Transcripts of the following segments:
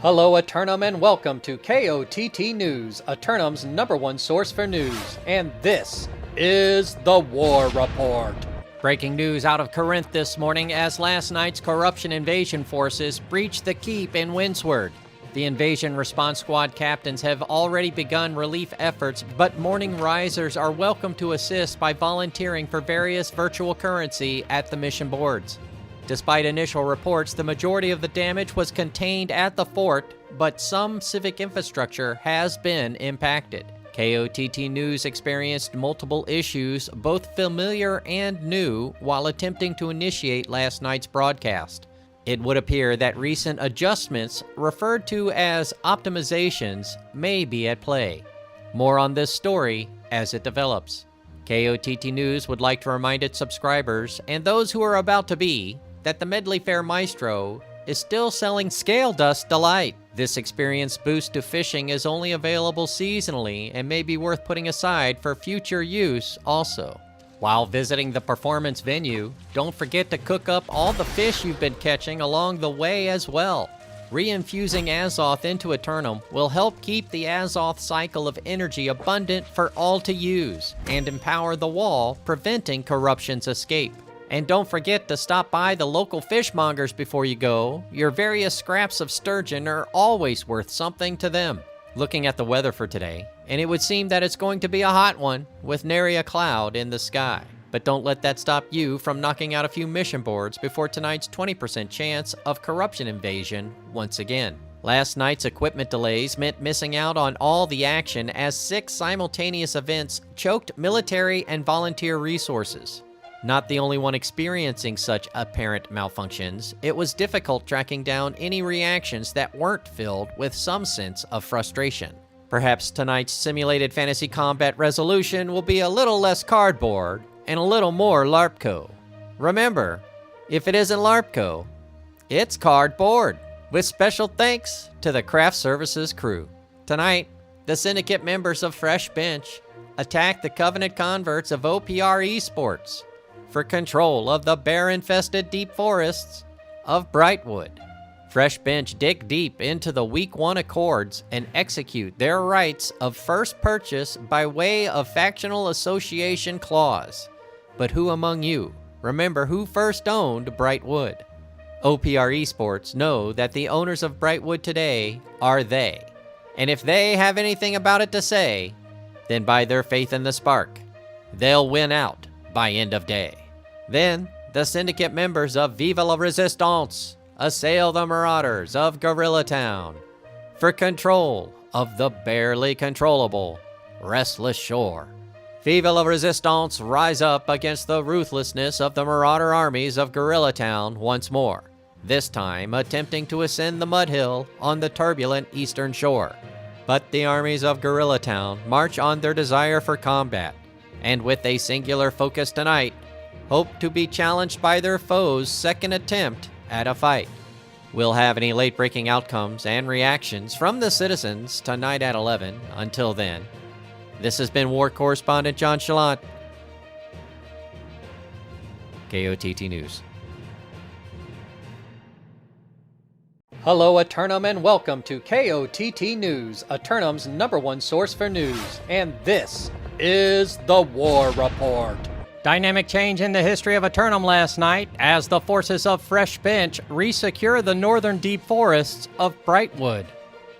Hello, Eternum, and welcome to KOTT News, Eternum's #1 source for news. And this is the War Report. Breaking news out of Corinth this morning as last night's corruption invasion forces breached the keep in Windsward. The invasion response squad captains have already begun relief efforts, but morning risers are welcome to assist by volunteering for various virtual currency at the mission boards. Despite initial reports, the majority of the damage was contained at the fort, but some civic infrastructure has been impacted. KOTT News experienced multiple issues, both familiar and new, while attempting to initiate last night's broadcast. It would appear that recent adjustments, referred to as optimizations, may be at play. More on this story as it develops. KOTT News would like to remind its subscribers, and those who are about to be, that the Medley Fair Maestro is still selling Scale Dust Delight. This experience boost to fishing is only available seasonally and may be worth putting aside for future use also. While visiting the performance venue, don't forget to cook up all the fish you've been catching along the way as well. Reinfusing Azoth into Eternum will help keep the Azoth cycle of energy abundant for all to use and empower the wall, preventing corruption's escape. And don't forget to stop by the local fishmongers before you go. Your various scraps of sturgeon are always worth something to them. Looking at the weather for today, and it would seem that it's going to be a hot one with nary a cloud in the sky. But don't let that stop you from knocking out a few mission boards before tonight's 20% chance of corruption invasion once again. Last night's equipment delays meant missing out on all the action as 6 simultaneous events choked military and volunteer resources. Not the only one experiencing such apparent malfunctions, it was difficult tracking down any reactions that weren't filled with some sense of frustration. Perhaps tonight's simulated fantasy combat resolution will be a little less cardboard and a little more LARPco. Remember, if it isn't LARPco, it's cardboard, with special thanks to the craft services crew. Tonight, the syndicate members of Fresh Bench attack the Covenant converts of OPR Esports for control of the bear-infested deep forests of Brightwood. Fresh Bench dig deep into the Week 1 Accords and execute their rights of first purchase by way of factional association clause. But who among you remember who first owned Brightwood? OPR Esports know that the owners of Brightwood today are they. And if they have anything about it to say, then by their faith in the spark, they'll win out by end of day. Then, the syndicate members of Vive la Resistance assail the marauders of Gorilla Town for control of the barely controllable Restless Shore. Vive la Resistance rise up against the ruthlessness of the marauder armies of Gorilla Town once more, this time attempting to ascend the mud hill on the turbulent eastern shore. But the armies of Gorilla Town march on their desire for combat, and with a singular focus tonight, hope to be challenged by their foes' second attempt at a fight. We'll have any late-breaking outcomes and reactions from the citizens tonight at 11. Until then, this has been War Correspondent JChalant, KOTT News. Hello, Eternum, and welcome to KOTT News, Eternum's #1 source for news. And this is the War Report. Dynamic change in the history of Eternum last night as the forces of Fresh Bench resecure the northern deep forests of Brightwood.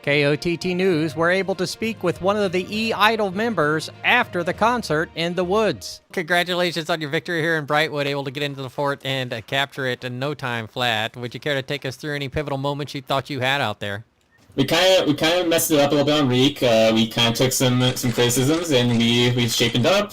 KOTT News were able to speak with one of the E-Idol members after the concert in the woods. Congratulations on your victory here in Brightwood, able to get into the fort and capture it in no time flat. Would you care to take us through any pivotal moments you thought you had out there? We kind of messed it up a little bit on Reek. We kind of took some criticisms and we shapened up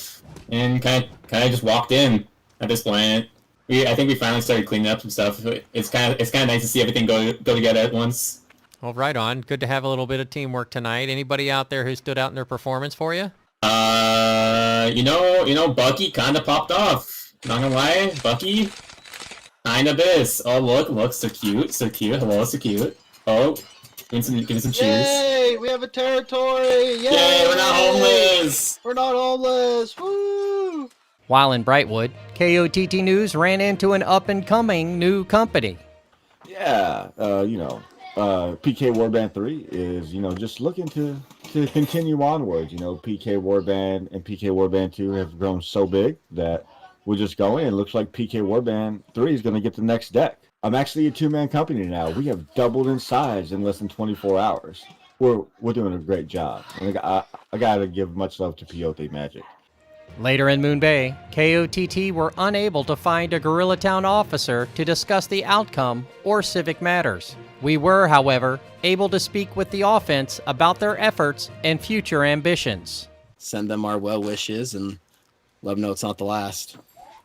and kind of just walked in at this point. I think we finally started cleaning up some stuff. It's kind of nice to see everything go together at once. Well, right on. Good to have a little bit of teamwork tonight. Anybody out there who stood out in their performance for you? Bucky kind of popped off. Not gonna lie, Bucky kind of is. Oh, look, so cute. Hello, so cute. Oh, give me some cheers. Yay, we have a territory. Yay, we're not homeless. We're not homeless. Woo! While in Brightwood, KOTT News ran into an up-and-coming new company. Yeah, PK Warband 3 is, just looking to continue onwards. PK Warband and PK Warband 2 have grown so big that we're just going. It looks like PK Warband 3 is going to get the next deck. I'm actually a two-man company now. We have doubled in size in less than 24 hours. We're doing a great job. And I got to give much love to Peyote Magic. Later in Moon Bay, KOTT were unable to find a Gorilla Town officer to discuss the outcome or civic matters. We were, however, able to speak with the offense about their efforts and future ambitions. Send them our well wishes and let them know it's not the last.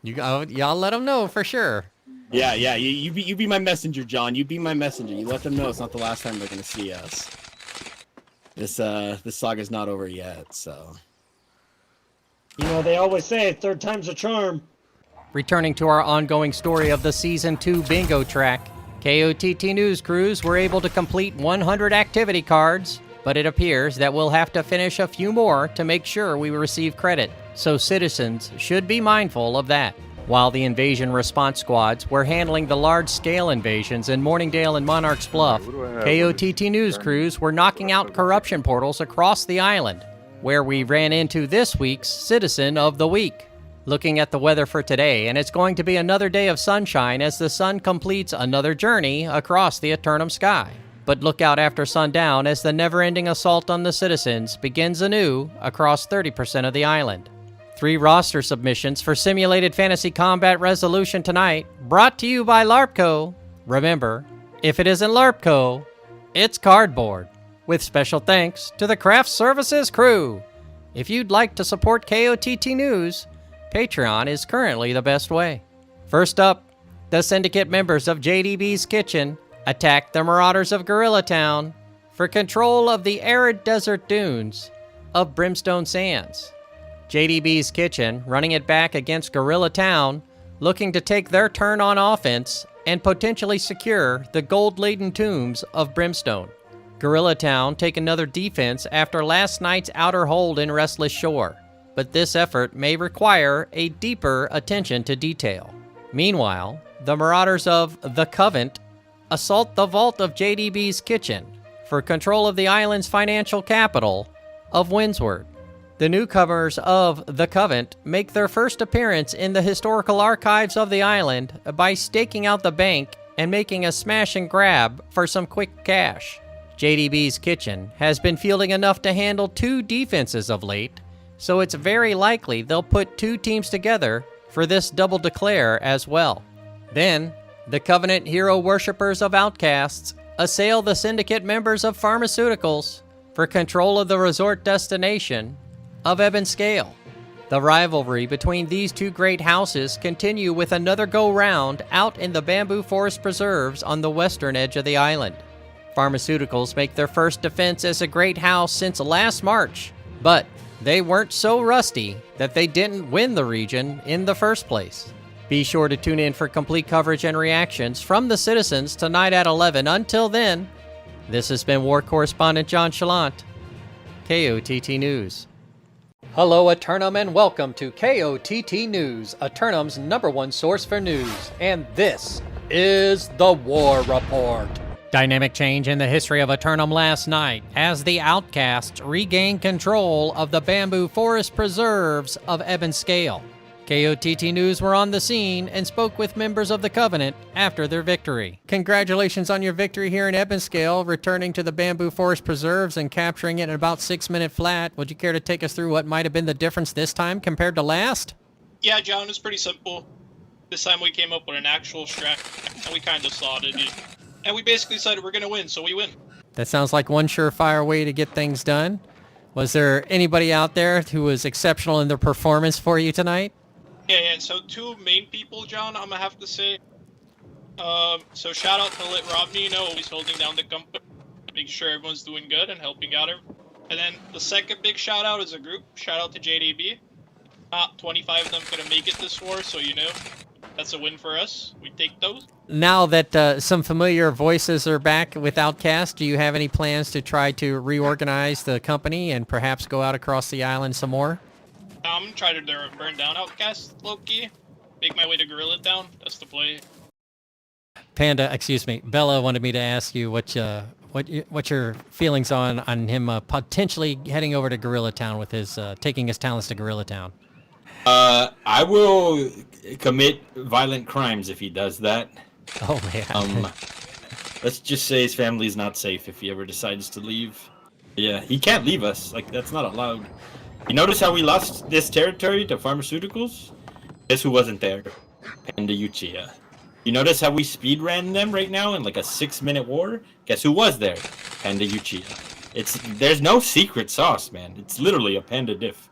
Y'all let them know for sure. Yeah. You be my messenger, John. You be my messenger. You let them know it's not the last time they're gonna see us. This saga's not over yet, so. They always say third time's a charm. Returning to our ongoing story of the Season 2 bingo track, KOTT news crews were able to complete 100 activity cards, but it appears that we'll have to finish a few more to make sure we receive credit, so citizens should be mindful of that. While the invasion response squads were handling the large-scale invasions in Morningdale and Monarch's Bluff, KOTT news crews were knocking out corruption portals across the island, where we ran into this week's Citizen of the Week. Looking at the weather for today, and it's going to be another day of sunshine as the sun completes another journey across the eternum sky. But look out after sundown as the never-ending assault on the citizens begins anew across 30% of the island. 3 roster submissions for Simulated Fantasy Combat Resolution tonight, brought to you by LARPco. Remember, if it isn't LARPco, it's cardboard. With special thanks to the Craft Services crew. If you'd like to support KOTT News, Patreon is currently the best way. First up, the syndicate members of JDB's Kitchen attacked the marauders of Gorilla Town for control of the arid desert dunes of Brimstone Sands. JDB's Kitchen running it back against Gorilla Town, looking to take their turn on offense and potentially secure the gold-laden tombs of Brimstone. Gorilla Town take another defense after last night's outer hold in Restless Shore, but this effort may require a deeper attention to detail. Meanwhile, the marauders of the Covent assault the vault of JDB's Kitchen for control of the island's financial capital of Windsward. The newcomers of the Covent make their first appearance in the historical archives of the island by staking out the bank and making a smash and grab for some quick cash. JDB's Kitchen has been fielding enough to handle 2 defenses of late, so it's very likely they'll put 2 teams together for this double declare as well. Then, the Covenant hero worshippers of Outcasts assail the syndicate members of Pharmaceuticals for control of the resort destination of Ebon Scale. The rivalry between these 2 great houses continue with another go-round out in the bamboo forest preserves on the western edge of the island. Pharmaceuticals make their first defense as a great house since last March, but they weren't so rusty that they didn't win the region in the first place. Be sure to tune in for complete coverage and reactions from the citizens tonight at 11. Until then, this has been War Correspondent JChalant, KOTT News. Hello, Eternum, and welcome to KOTT News, Eternum's #1 source for news. And this is the War Report. Dynamic change in the history of Eternum last night as the Outcasts regained control of the bamboo forest preserves of Ebon Scale. KOTT News were on the scene and spoke with members of the Covenant after their victory. Congratulations on your victory here in Ebon Scale, returning to the bamboo forest preserves and capturing it in about 6-minute flat. Would you care to take us through what might have been the difference this time compared to last? Yeah, John, it's pretty simple. This time we came up with an actual strat, and we kind of slotted it. And we basically decided we're going to win, so we win. That sounds like one surefire way to get things done. Was there anybody out there who was exceptional in their performance for you tonight? Yeah, so 2 main people, John, I'm going to have to say. So shout out to Lit Robney, always holding down the company, making sure everyone's doing good and helping out everyone. And then the second big shout out is a group. Shout out to JDB. 25 of them couldn't make it this war, so that's a win for us. We take those. Now that some familiar voices are back with Outcast, do you have any plans to try to reorganize the company and perhaps go out across the island some more? I'm going to try to burn down Outcast, low-key. Make my way to Gorilla Town. That's the play. Panda, excuse me, Bella wanted me to ask you what your feelings on him potentially heading over to Gorilla Town with his taking his talents to Gorilla Town. I will commit violent crimes if he does that. Oh man. Let's just say his family's not safe if he ever decides to leave. Yeah, he can't leave us. Like, that's not allowed. You notice how we lost this territory to pharmaceuticals? Guess who wasn't there? Panda Uchiha. You notice how we speed ran them right now in like a 6-minute war? Guess who was there? Panda Uchiha. There's no secret sauce, man. It's literally a panda diff.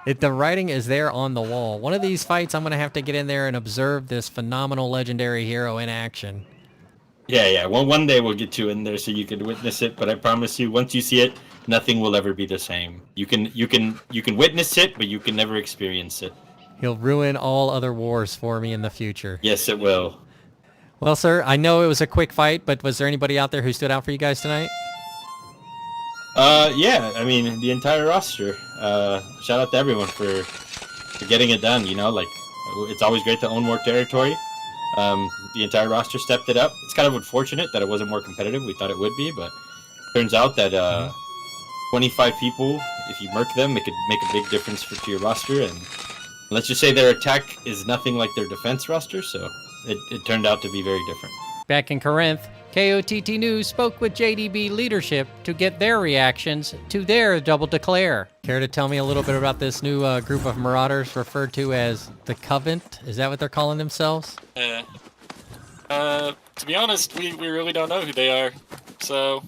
The writing is there on the wall. One of these fights, I'm going to have to get in there and observe this phenomenal legendary hero in action. Yeah. Well, one day we'll get you in there so you can witness it. But I promise you, once you see it, nothing will ever be the same. You can witness it, but you can never experience it. He'll ruin all other wars for me in the future. Yes, it will. Well, sir, I know it was a quick fight, but was there anybody out there who stood out for you guys tonight? Yeah. I mean, the entire roster. Shout out to everyone for getting it done. You know, like, it's always great to own more territory. The entire roster stepped it up. It's kind of unfortunate that it wasn't more competitive. We thought it would be, but turns out that 25 people, if you murk them, it could make a big difference to your roster. And let's just say their attack is nothing like their defense roster, so it turned out to be very different. Back in Corinth, KOTT News spoke with JDB leadership to get their reactions to their double declare. Care to tell me a little bit about this new group of marauders referred to as the Covenant? Is that what they're calling themselves? Yeah. To be honest, we really don't know who they are. So,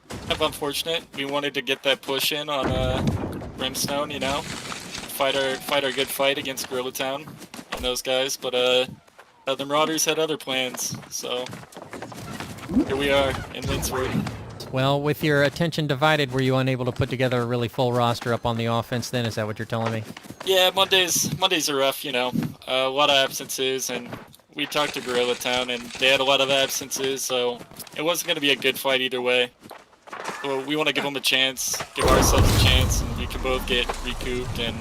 kind of unfortunate. We wanted to get that push in on Brimstone, you know, fight our good fight against Gorilla Town and those guys. But the Marauders had other plans, so here we are in Linsford. Well, with your attention divided, were you unable to put together a really full roster up on the offense then? Is that what you're telling me? Yeah, Mondays are rough, you know. A lot of absences, and we talked to Gorilla Town, and they had a lot of absences, so it wasn't going to be a good fight either way. So we want to give them a chance, give ourselves a chance, and we can both get recouped and,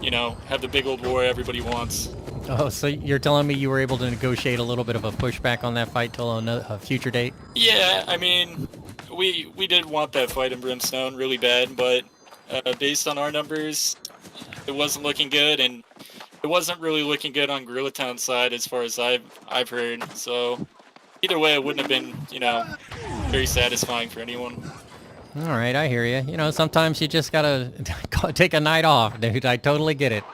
you know, have the big old war everybody wants. Oh, so you're telling me you were able to negotiate a little bit of a pushback on that fight till a future date? Yeah, I mean, we did want that fight in Brimstone really bad, but based on our numbers, it wasn't looking good, and it wasn't really looking good on Gorilla Town's side as far as I've heard. So either way, it wouldn't have been, you know, very satisfying for anyone. All right, I hear you. You know, sometimes you just gotta take a night off, dude. I totally get it.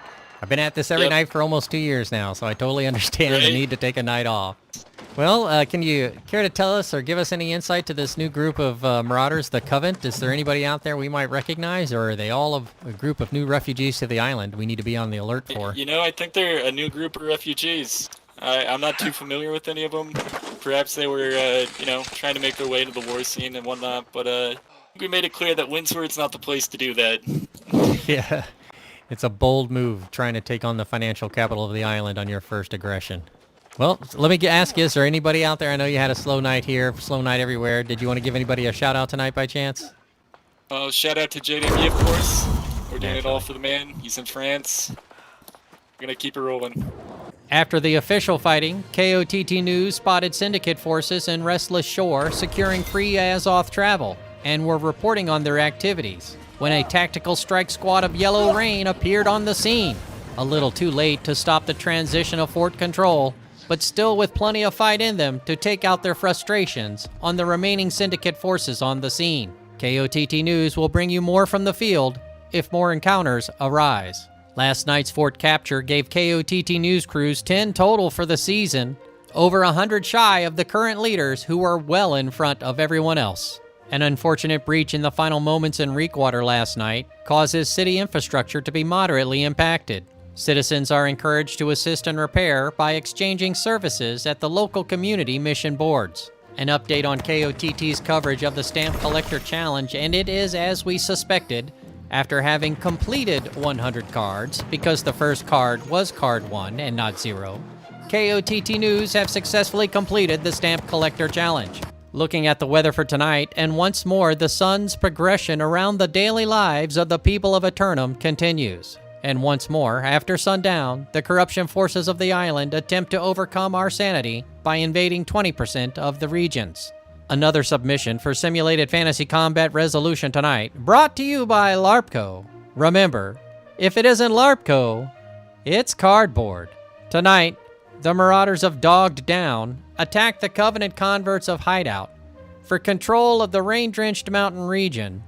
I've been at this every night for almost 2 years now, so I totally understand the need to take a night off. Well, can you care to tell us or give us any insight to this new group of marauders, the Covenant? Is there anybody out there we might recognize, or are they all a group of new refugees to the island we need to be on the alert for? You know, I think they're a new group of refugees. I'm not too familiar with any of them. Perhaps they were, you know, trying to make their way to the war scene and whatnot, but we made it clear that Windsword's not the place to do that. Yeah. It's a bold move, trying to take on the financial capital of the island on your first aggression. Well, let me ask you, is there anybody out there? I know you had a slow night here, slow night everywhere. Did you want to give anybody a shout-out tonight by chance? Shout out to JDB, of course. We're doing it all for the man. He's in France. We're going to keep it rolling. After the official fighting, KOTT News spotted Syndicate forces in Restless Shore securing free Azoth travel and were reporting on their activities when a tactical strike squad of Yellow Rain appeared on the scene. A little too late to stop the transition of fort control, but still with plenty of fight in them to take out their frustrations on the remaining Syndicate forces on the scene. KOTT News will bring you more from the field if more encounters arise. Last night's fort capture gave KOTT News crews 10 total for the season, over 100 shy of the current leaders who were well in front of everyone else. An unfortunate breach in the final moments in Reekwater last night causes city infrastructure to be moderately impacted. Citizens are encouraged to assist and repair by exchanging services at the local community mission boards. An update on KOTT's coverage of the Stamp Collector Challenge, and it is as we suspected. After having completed 100 cards, because the first card was card 1 and not 0, KOTT News have successfully completed the Stamp Collector Challenge. Looking at the weather for tonight, and once more the sun's progression around the daily lives of the people of Eternum continues. And once more, after sundown, the corruption forces of the island attempt to overcome our sanity by invading 20% of the regions. Another submission for Simulated Fantasy Combat Resolution tonight, brought to you by LARPCO. Remember, if it isn't LARPCO, it's cardboard. Tonight, the Marauders of Dogged Down attack the Covenant converts of Hideout for control of the rain-drenched mountain region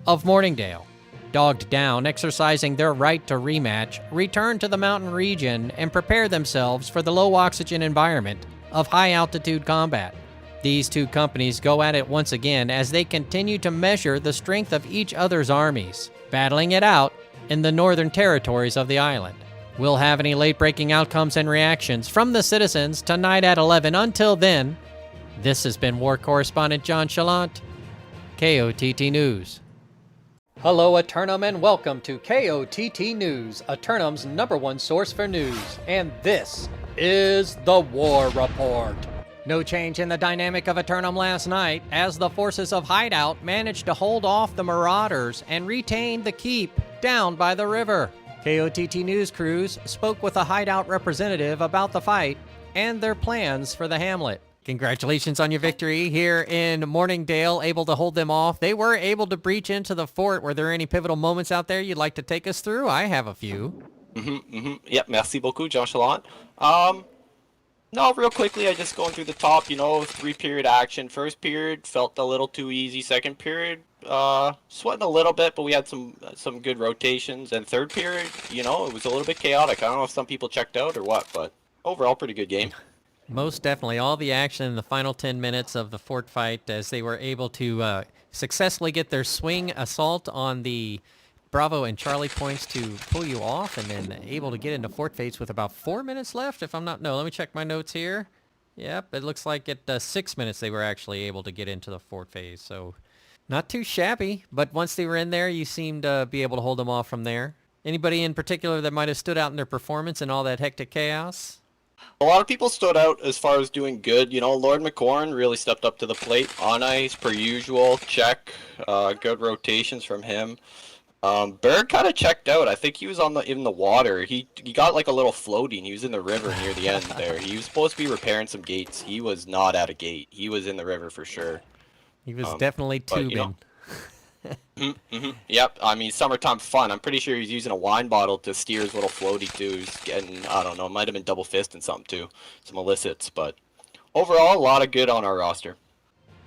of Morningdale. Dogged Down, exercising their right to rematch, return to the mountain region and prepare themselves for the low-oxygen environment of high-altitude combat. These two companies go at it once again as they continue to measure the strength of each other's armies, battling it out in the northern territories of the island. We'll have any late-breaking outcomes and reactions from the citizens tonight at 11. Until then, this has been War Correspondent JChalant, KOTT News. Hello, Eternum, and welcome to KOTT News, Eternum's #1 source for news. And this is the War Report. No change in the dynamic of Eternum last night, as the forces of Hideout managed to hold off the Marauders and retain the keep down by the river. KOTT News crews spoke with a Hideout representative about the fight and their plans for the hamlet. Congratulations on your victory here in Morningdale, able to hold them off. They were able to breach into the fort. Were there any pivotal moments out there you'd like to take us through? I have a few. Yep, merci beaucoup, JChalant. No, real quickly, I just going through the top, 3-period action. First period felt a little too easy. Second period, sweating a little bit, but we had some good rotations. And third period, it was a little bit chaotic. I don't know if some people checked out or what, but overall, pretty good game. Most definitely. All the action in the final 10 minutes of the fort fight as they were able to successfully get their swing assault on the Bravo and Charlie points to pull you off, and then able to get into fort phase with about 4 minutes left, if I'm not... No, let me check my notes here. Yep, it looks like at 6 minutes they were actually able to get into the fort phase, so not too shabby. But once they were in there, you seemed to be able to hold them off from there. Anybody in particular that might have stood out in their performance in all that hectic chaos? A lot of people stood out as far as doing good. Lord McCorn really stepped up to the plate. On ice, per usual, check. Good rotations from him. Berg kind of checked out. I think he was in the water. He got like a little floating. He was in the river near the end there. He was supposed to be repairing some gates. He was not at a gate. He was in the river for sure. He was definitely tubing. Yep, I mean, summertime fun. I'm pretty sure he's using a wine bottle to steer his little floaty too. He's getting, I don't know, might have been double fisting something too. Some illicits, but overall, a lot of good on our roster.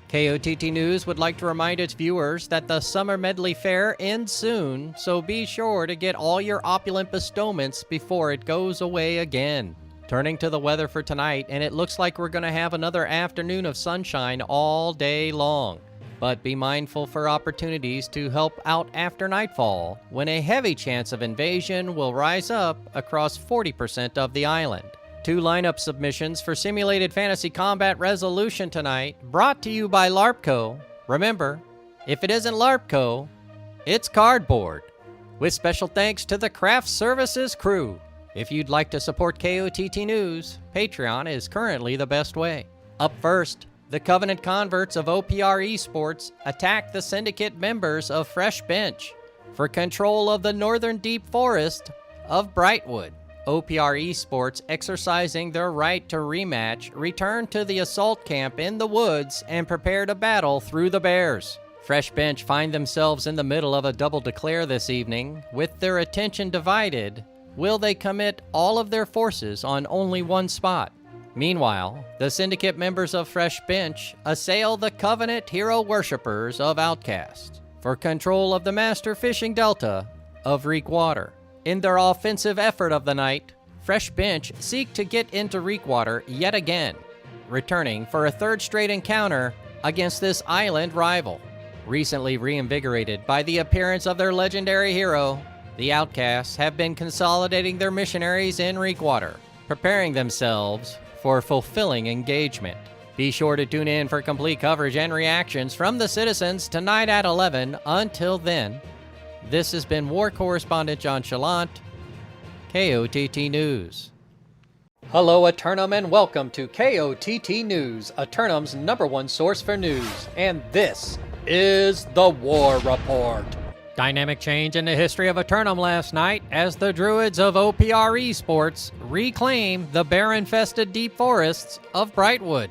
KOTT News would like to remind its viewers that the Summer Medley Fair ends soon, so be sure to get all your opulent bestowments before it goes away again. Turning to the weather for tonight, and it looks like we're going to have another afternoon of sunshine all day long. But be mindful for opportunities to help out after nightfall, when a heavy chance of invasion will rise up across 40% of the island. 2 lineup submissions for Simulated Fantasy Combat Resolution tonight, brought to you by LARPCO. Remember, if it isn't LARPCO, it's cardboard. With special thanks to the Craft Services crew. If you'd like to support KOTT News, Patreon is currently the best way. Up first, the Covenant converts of OPR Esports attack the Syndicate members of Fresh Bench for control of the northern deep forest of Brightwood. OPR Esports, exercising their right to rematch, return to the assault camp in the woods and prepare to battle through the bears. Fresh Bench find themselves in the middle of a double declare this evening, with their attention divided. Will they commit all of their forces on only one spot? Meanwhile, the Syndicate members of Fresh Bench assail the Covenant hero worshippers of Outcast for control of the master fishing delta of Reek Water. In their offensive effort of the night, Fresh Bench seek to get into Reek Water yet again, returning for a third straight encounter against this island rival. Recently reinvigorated by the appearance of their legendary hero, the Outcasts have been consolidating their missionaries in Reek Water, preparing themselves for fulfilling engagement. Be sure to tune in for complete coverage and reactions from the citizens tonight at 11. Until then, this has been War Correspondent JChalant, KOTT News. Hello, Eternum, and welcome to KOTT News, Eternum's #1 source for news. And this is the War Report. Dynamic change in the history of Eternum last night as the druids of OPR Esports reclaim the bear-infested deep forests of Brightwood.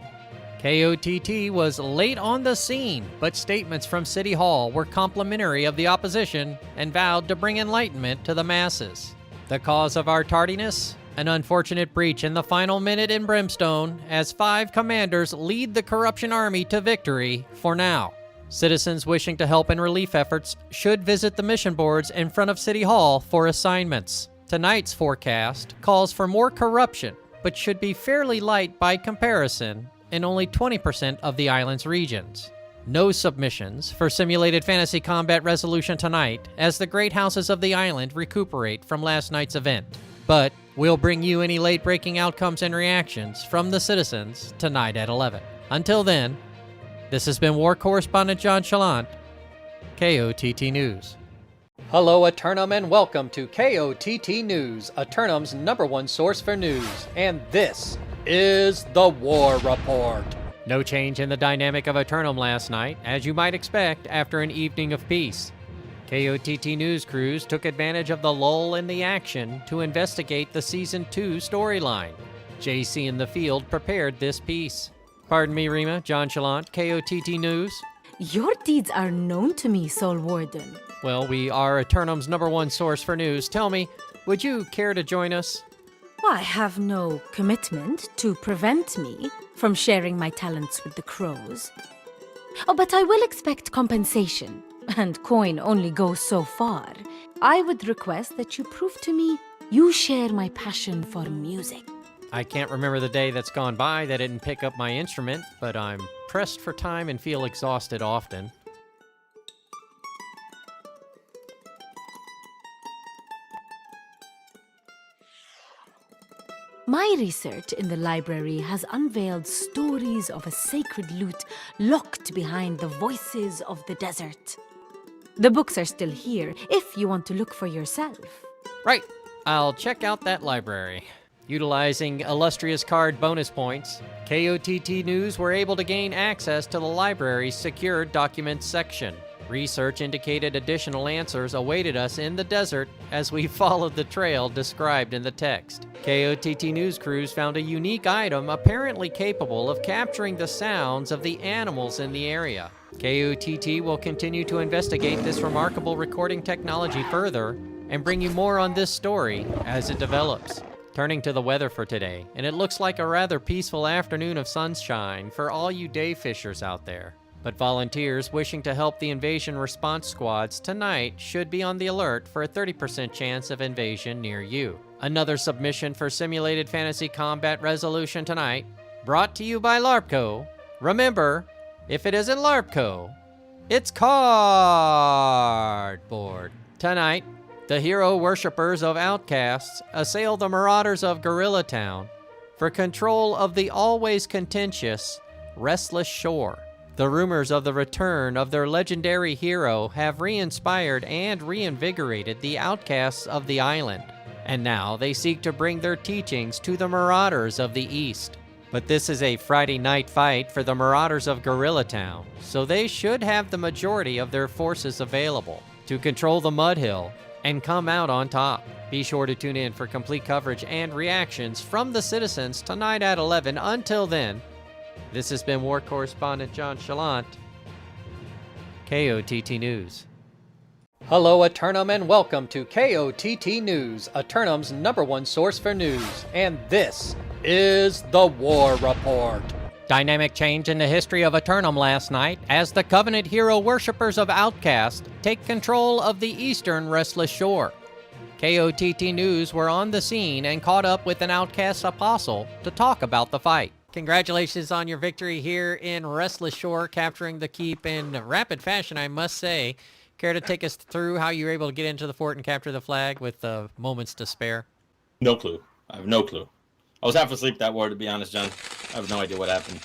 KOTT was late on the scene, but statements from City Hall were complimentary of the opposition and vowed to bring enlightenment to the masses. The cause of our tardiness? An unfortunate breach in the final minute in Brimstone as 5 commanders lead the corruption army to victory for now. Citizens wishing to help in relief efforts should visit the mission boards in front of City Hall for assignments. Tonight's forecast calls for more corruption, but should be fairly light by comparison in only 20% of the island's regions. No submissions for simulated fantasy combat resolution tonight as the great houses of the island recuperate from last night's event. But we'll bring you any late-breaking outcomes and reactions from the citizens tonight at 11. Until then, this has been War Correspondent JChalant, KOTT News. Hello, Eternum, and welcome to KOTT News, Eternum's #1 source for news. And this is the War Report. No change in the dynamic of Eternum last night, as you might expect after an evening of peace. KOTT news crews took advantage of the lull in the action to investigate the Season 2 storyline. JC in the field prepared this piece. Pardon me, Rima, JChalant, KOTT News. Your deeds are known to me, Soul Warden. Well, we are Eternum's #1 source for news. Tell me, would you care to join us? I have no commitment to prevent me from sharing my talents with the crows. Oh, but I will expect compensation, and coin only goes so far. I would request that you prove to me you share my passion for music. I can't remember the day that's gone by that I didn't pick up my instrument, but I'm pressed for time and feel exhausted often. My research in the library has unveiled stories of a sacred lute locked behind the voices of the desert. The books are still here if you want to look for yourself. Right, I'll check out that library. Utilizing illustrious card bonus points, KOTT News were able to gain access to the library's secured documents section. Research indicated additional answers awaited us in the desert as we followed the trail described in the text. KOTT news crews found a unique item apparently capable of capturing the sounds of the animals in the area. KOTT will continue to investigate this remarkable recording technology further and bring you more on this story as it develops. Turning to the weather for today, and it looks like a rather peaceful afternoon of sunshine for all you day fishers out there. But volunteers wishing to help the invasion response squads tonight should be on the alert for a 30% chance of invasion near you. Another submission for simulated fantasy combat resolution tonight, brought to you by LARPCO. Remember, if it isn't LARPCO, it's cardboard. Tonight, the hero worshippers of Outcasts assail the marauders of Gorilla Town for control of the always contentious Restless Shore. The rumors of the return of their legendary hero have re-inspired and reinvigorated the outcasts of the island, and now they seek to bring their teachings to the marauders of the East. But this is a Friday night fight for the marauders of Gorilla Town, so they should have the majority of their forces available to control the Mud Hill and come out on top. Be sure to tune in for complete coverage and reactions from the citizens tonight at 11. Until then, this has been War Correspondent JChalant, KOTT News. Hello, Eternum, and welcome to KOTT News, Eternum's #1 source for news. And this is the War Report. Dynamic change in the history of Eternum last night as the Covenant hero worshippers of Outcast take control of the eastern Restless Shore. KOTT News were on the scene and caught up with an Outcast apostle to talk about the fight. Congratulations on your victory here in Restless Shore, capturing the keep in rapid fashion, I must say. Care to take us through how you were able to get into the fort and capture the flag with moments to spare? No clue. I have no clue. I was half asleep that war, to be honest, John. I have no idea what happened.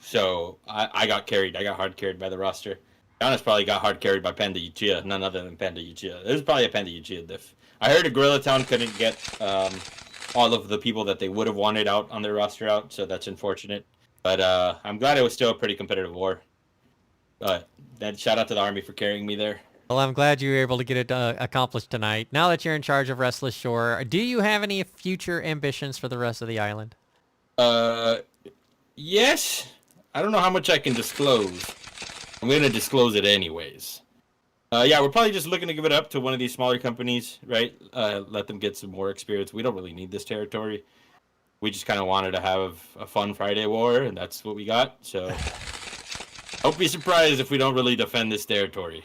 So I got carried. I got hard carried by the roster. Giannis probably got hard carried by Panda Uchiha, none other than Panda Uchiha. It was probably a Panda Uchiha diff. I heard a Gorilla Town couldn't get all of the people that they would have wanted out on their roster out, so that's unfortunate. But I'm glad it was still a pretty competitive war. That shout out to the Army for carrying me there. Well, I'm glad you were able to get it accomplished tonight. Now that you're in charge of Restless Shore, do you have any future ambitions for the rest of the island? Yes. I don't know how much I can disclose. I'm going to disclose it anyways. Yeah, we're probably just looking to give it up to one of these smaller companies, right? Let them get some more experience. We don't really need this territory. We just kind of wanted to have a fun Friday war, and that's what we got. So don't be surprised if we don't really defend this territory.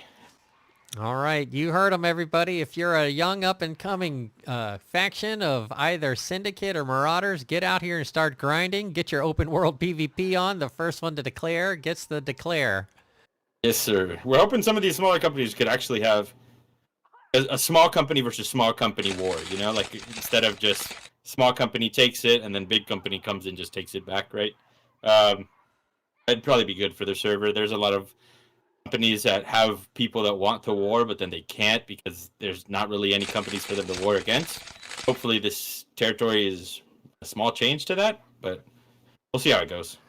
All right, you heard them, everybody. If you're a young up-and-coming faction of either Syndicate or Marauders, get out here and start grinding. Get your open-world PvP on. The first one to declare gets the declare. Yes, sir. We're hoping some of these smaller companies could actually have a small company versus small company war, you know? Like, instead of just small company takes it and then big company comes and just takes it back, right? That'd probably be good for their server. There's a lot of companies that have people that want to war, but then they can't because there's not really any companies for them to war against. Hopefully this territory is a small change to that, but we'll see how it goes.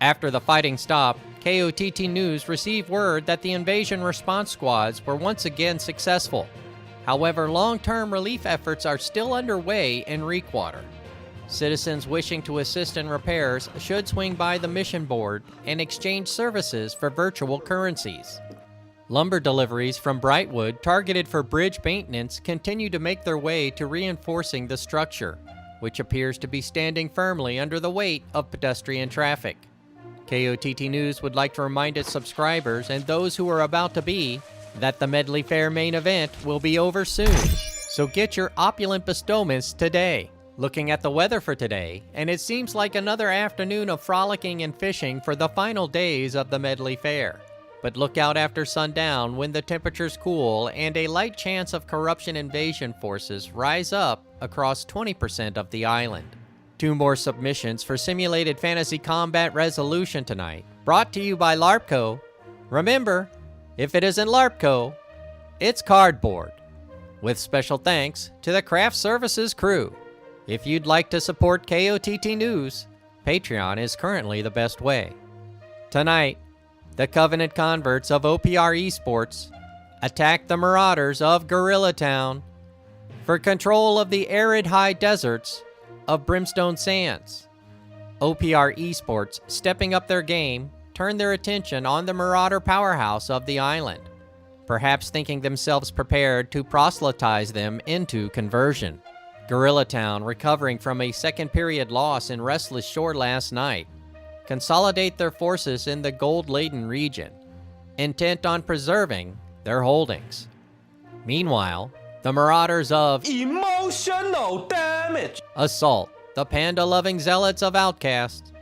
After the fighting stopped, KOTT News received word that the invasion response squads were once again successful. However, long-term relief efforts are still underway in Reekwater. Citizens wishing to assist in repairs should swing by the mission board and exchange services for virtual currencies. Lumber deliveries from Brightwood targeted for bridge maintenance continue to make their way to reinforcing the structure, which appears to be standing firmly under the weight of pedestrian traffic. KOTT News would like to remind its subscribers and those who are about to be that the Medley Fair main event will be over soon, so get your opulent bestowments today. Looking at the weather for today, and it seems like another afternoon of frolicking and fishing for the final days of the Medley Fair. But look out after sundown when the temperatures cool and a light chance of corruption invasion forces rise up across 20% of the island. 2 more submissions for simulated fantasy combat resolution tonight, brought to you by LARPco. Remember, if it isn't LARPco, it's cardboard. With special thanks to the craft services crew. If you'd like to support KOTT News, Patreon is currently the best way. Tonight, the Covenant converts of OPR Esports attack the Marauders of Gorilla Town for control of the arid high deserts of Brimstone Sands. OPR Esports, stepping up their game, turn their attention on the Marauder powerhouse of the island, perhaps thinking themselves prepared to proselytize them into conversion. Gorilla Town, recovering from a second-period loss in Restless Shore last night, consolidate their forces in the gold-laden region, intent on preserving their holdings. Meanwhile, the Marauders of Emotional Damage assault the panda-loving zealots of Outcast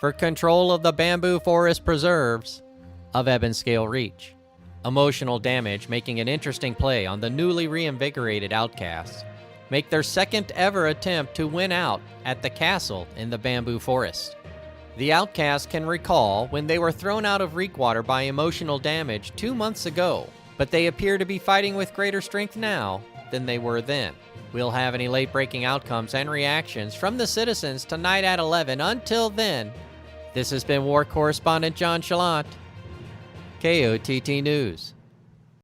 for control of the bamboo forest preserves of Ebonscale Reach. Emotional Damage, making an interesting play on the newly reinvigorated Outcasts, make their second ever attempt to win out at the castle in the bamboo forest. The Outcasts can recall when they were thrown out of Reekwater by Emotional Damage 2 months ago, but they appear to be fighting with greater strength now than they were then. We'll have any late-breaking outcomes and reactions from the citizens tonight at 11. Until then, this has been War Correspondent JChalant, KOTT News.